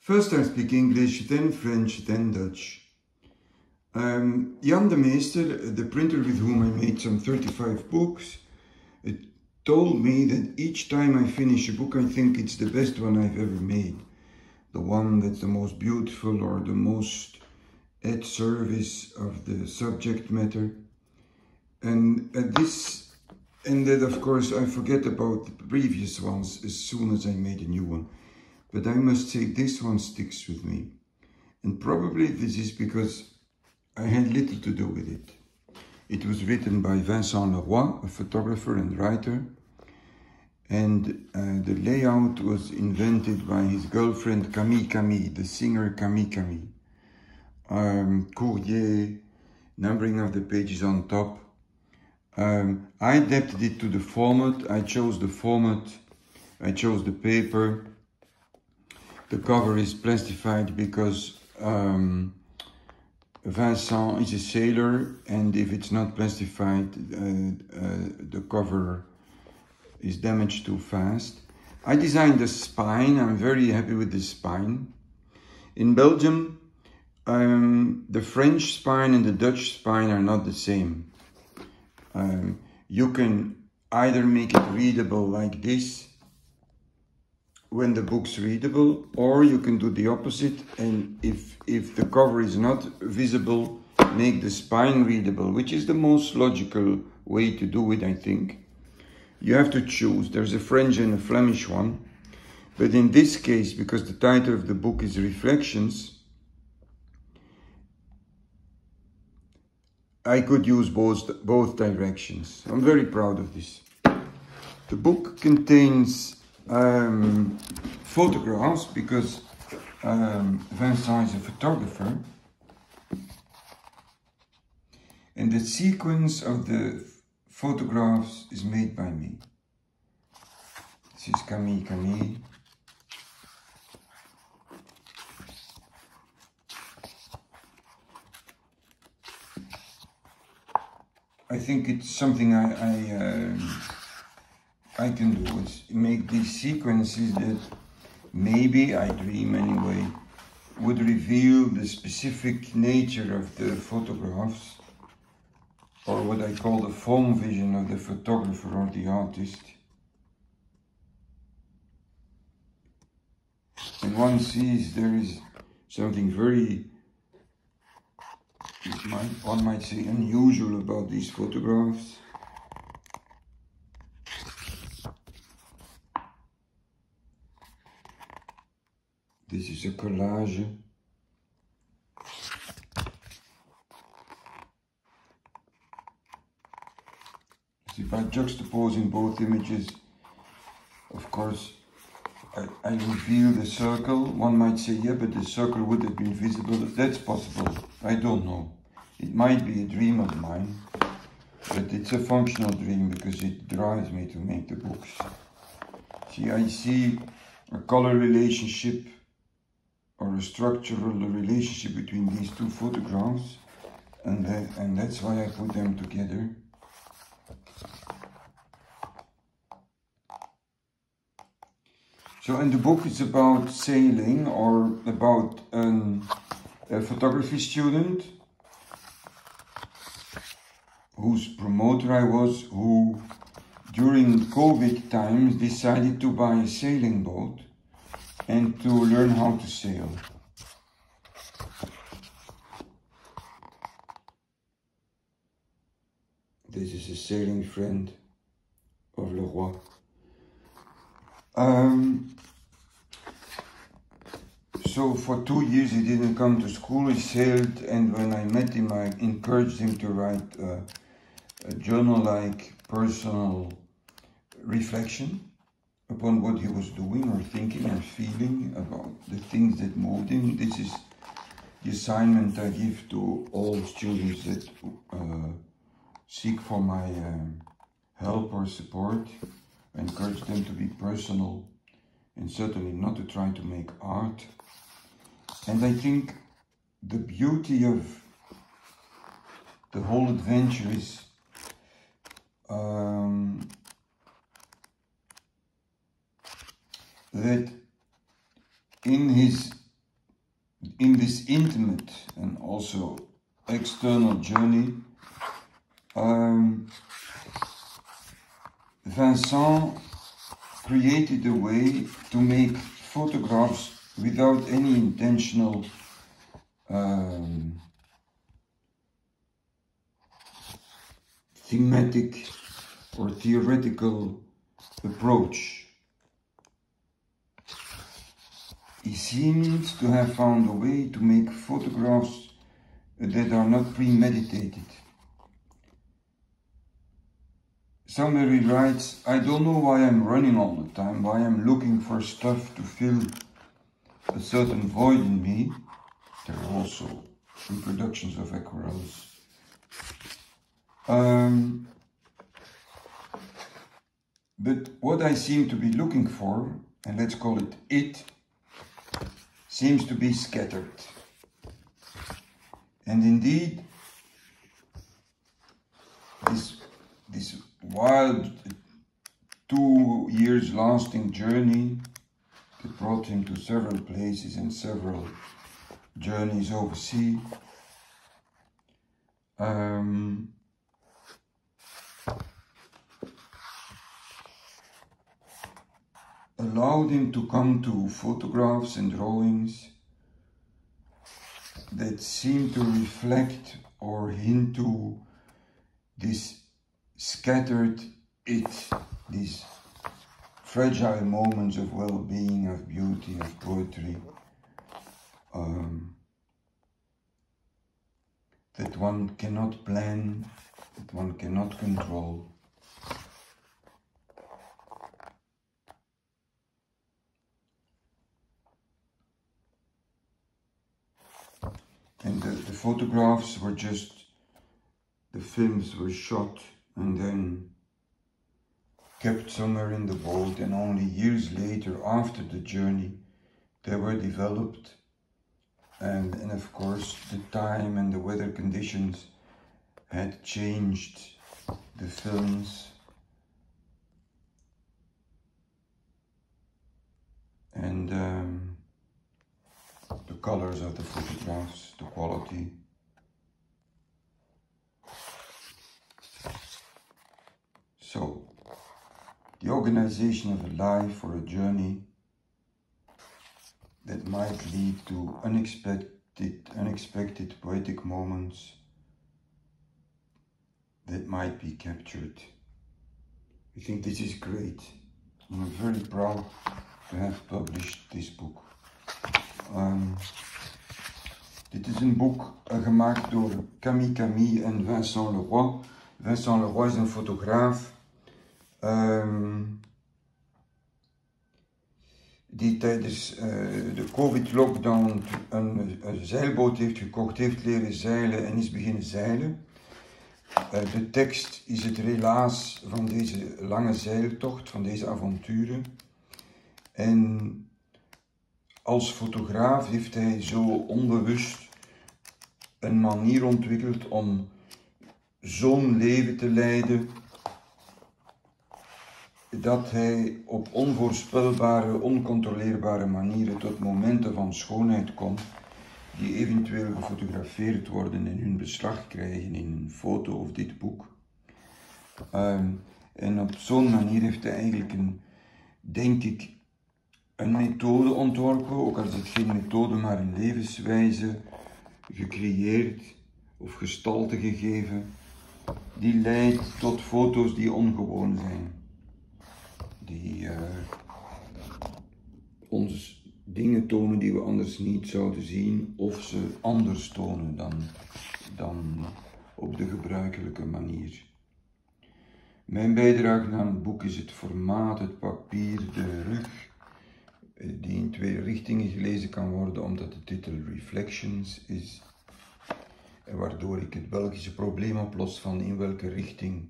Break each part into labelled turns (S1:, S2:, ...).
S1: First I speak English, then French, then Dutch. Jan de Meester, the printer with whom I made some 35 books, told me that each time I finish a book I think it's the best one I've ever made. The one that's the most beautiful or the most at service of the subject matter. And that of course I forget about the previous ones as soon as I made a new one. But I must say this one sticks with me. And probably this is because I had little to do with it. It was written by Vincent Leroi, a photographer and writer. And the layout was invented by his girlfriend Camille Camille, the singer Camille Camille. Courrier, numbering of the pages on top. I adapted it to the format. I chose the format. I chose the paper. The cover is plastified because Vincent is a sailor, and if it's not plastified, the cover is damaged too fast. I designed the spine. I'm very happy with the spine. In Belgium, the French spine and the Dutch spine are not the same. You can either make it readable like this, when the book's readable, or you can do the opposite, and if the cover is not visible, make the spine readable, which is the most logical way to do it, I think. You have to choose. There's a French and a Flemish one, but in this case, because the title of the book is Reflections, I could use both directions. I'm very proud of this. The book contains photographs because Vincent is a photographer, and the sequence of the photographs is made by me. This is Camille Camille. I think it's something I can do, is make these sequences that maybe, I dream anyway, would reveal the specific nature of the photographs, or what I call the form vision of the photographer or the artist. And one sees there is something very, one might say, unusual about these photographs. This is a collage. See, by juxtaposing both images, of course, I reveal the circle. One might say, yeah, but the circle would have been visible. That's possible. I don't know. It might be a dream of mine, but it's a functional dream because it drives me to make the books. See, I see a color relationship or a structural relationship between these two photographs, and that's why I put them together. So, and the book is about sailing, or about a photography student whose promoter I was, who during COVID times decided to buy a sailing boat and to learn how to sail. This is a sailing friend of Leroi. So for 2 years he didn't come to school, he sailed, and when I met him I encouraged him to write a journal-like personal reflection upon what he was doing or thinking or feeling about the things that moved him. This is the assignment I give to all students that seek for my help or support. I encourage them to be personal and certainly not to try to make art. And I think the beauty of the whole adventure is that in his in this intimate and also external journey, Vincent created a way to make photographs without any intentional thematic or theoretical approach. He seems to have found a way to make photographs that are not premeditated. Somebody writes, I don't know why I'm running all the time, why I'm looking for stuff to fill a certain void in me. There are also reproductions of aquarels. But what I seem to be looking for, and let's call it, seems to be scattered. And indeed, this wild 2 years lasting journey that brought him to several places and several journeys overseas, allowed him to come to photographs and drawings that seem to reflect or hint to this scattered these fragile moments of well-being, of beauty, of poetry, that one cannot plan, that one cannot control. And the photographs were just, the films were shot and then kept somewhere in the boat, and only years later, after the journey, they were developed. And of course, the time and the weather conditions had changed the films. And the colors of the photographs, the quality. So, the organization of a life or a journey that might lead to unexpected poetic moments that might be captured. I think this is great. I'm very proud to have published this book. Dit is een boek gemaakt door Camille Camille en Vincent Leroi. Vincent Leroi is een fotograaf die tijdens de COVID-lockdown een zeilboot heeft gekocht, heeft leren zeilen en is beginnen zeilen. De tekst is het relaas van deze lange zeiltocht, van deze avonturen. En als fotograaf heeft hij zo onbewust een manier ontwikkeld om zo'n leven te leiden dat hij op onvoorspelbare, oncontroleerbare manieren tot momenten van schoonheid komt die eventueel gefotografeerd worden en hun beslag krijgen in een foto of dit boek. En op zo'n manier heeft hij eigenlijk denk ik, een methode ontworpen, ook al is het geen methode, maar een levenswijze gecreëerd of gestalte gegeven, die leidt tot foto's die ongewoon zijn. Die ons dingen tonen die we anders niet zouden zien, of ze anders tonen dan op de gebruikelijke manier. Mijn bijdrage aan het boek is het formaat, het papier, de rug, die in 2 richtingen gelezen kan worden, omdat de titel Reflections is. Waardoor ik het Belgische probleem oplos van in welke richting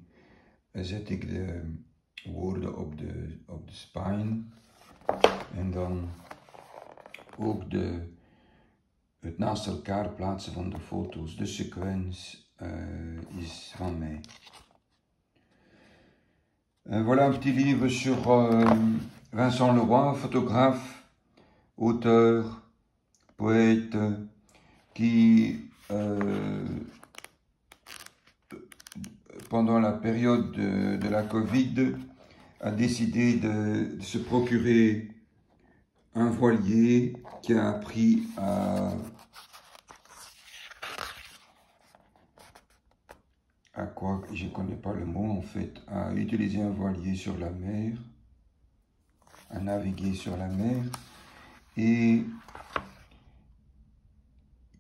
S1: zet ik de woorden op de spine. En dan ook het naast elkaar plaatsen van de foto's. De sequence is van mij. Voilà un petit livre sur Vincent Leroi, photographe, auteur, poète qui, pendant la période de la Covid, a décidé de se procurer un voilier qui a appris à quoi, je ne connais pas le mot en fait, à utiliser un voilier sur la mer, à naviguer sur la mer, et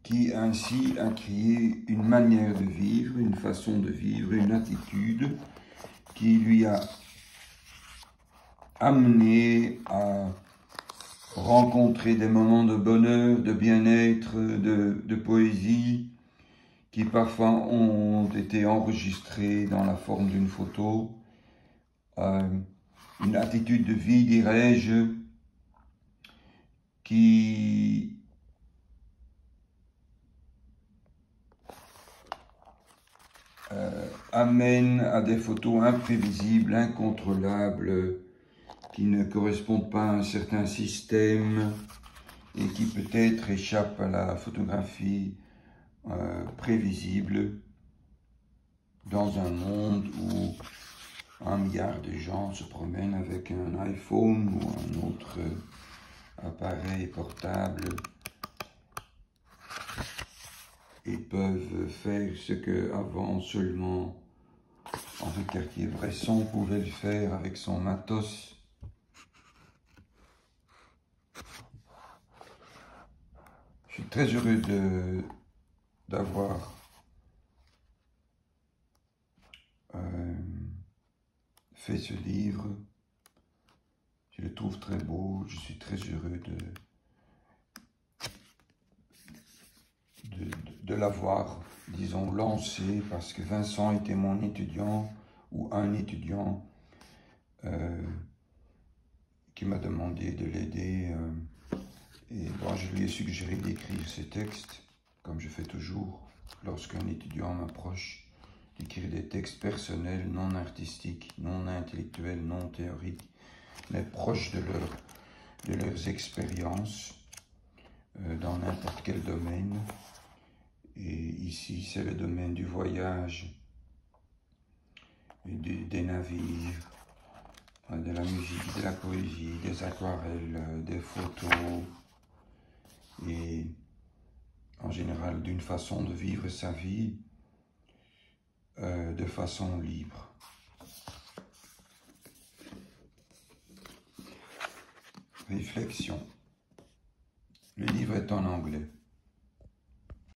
S1: qui ainsi a créé une manière de vivre, une façon de vivre, une attitude qui lui a amené à rencontrer des moments de bonheur, de bien-être, de poésie, qui parfois ont été enregistrés dans la forme d'une photo, une attitude de vie, dirais-je, qui amène à des photos imprévisibles, incontrôlables, qui ne correspondent pas à un certain système et qui peut-être échappent à la photographie prévisible dans un monde où 1 milliard de gens se promènent avec un iPhone ou un autre appareil portable et peuvent faire ce que avant seulement Henri Cartier-Bresson pouvait le faire avec son matos. Je suis très heureux d'avoir fait ce livre. Je le trouve très beau. Je suis très heureux de l'avoir, disons, lancé, parce que Vincent était mon étudiant, ou un étudiant qui m'a demandé de l'aider. Et bon, je lui ai suggéré d'écrire ces textes, comme je fais toujours lorsqu'un étudiant m'approche, d'écrire des textes personnels, non artistiques, non intellectuels, non théoriques, mais proches de leurs expériences dans n'importe quel domaine. Et ici, c'est le domaine du voyage, des navires, de la musique, de la poésie, des aquarelles, des photos, et en général d'une façon de vivre sa vie de façon libre. Réflexion. Le livre est en anglais.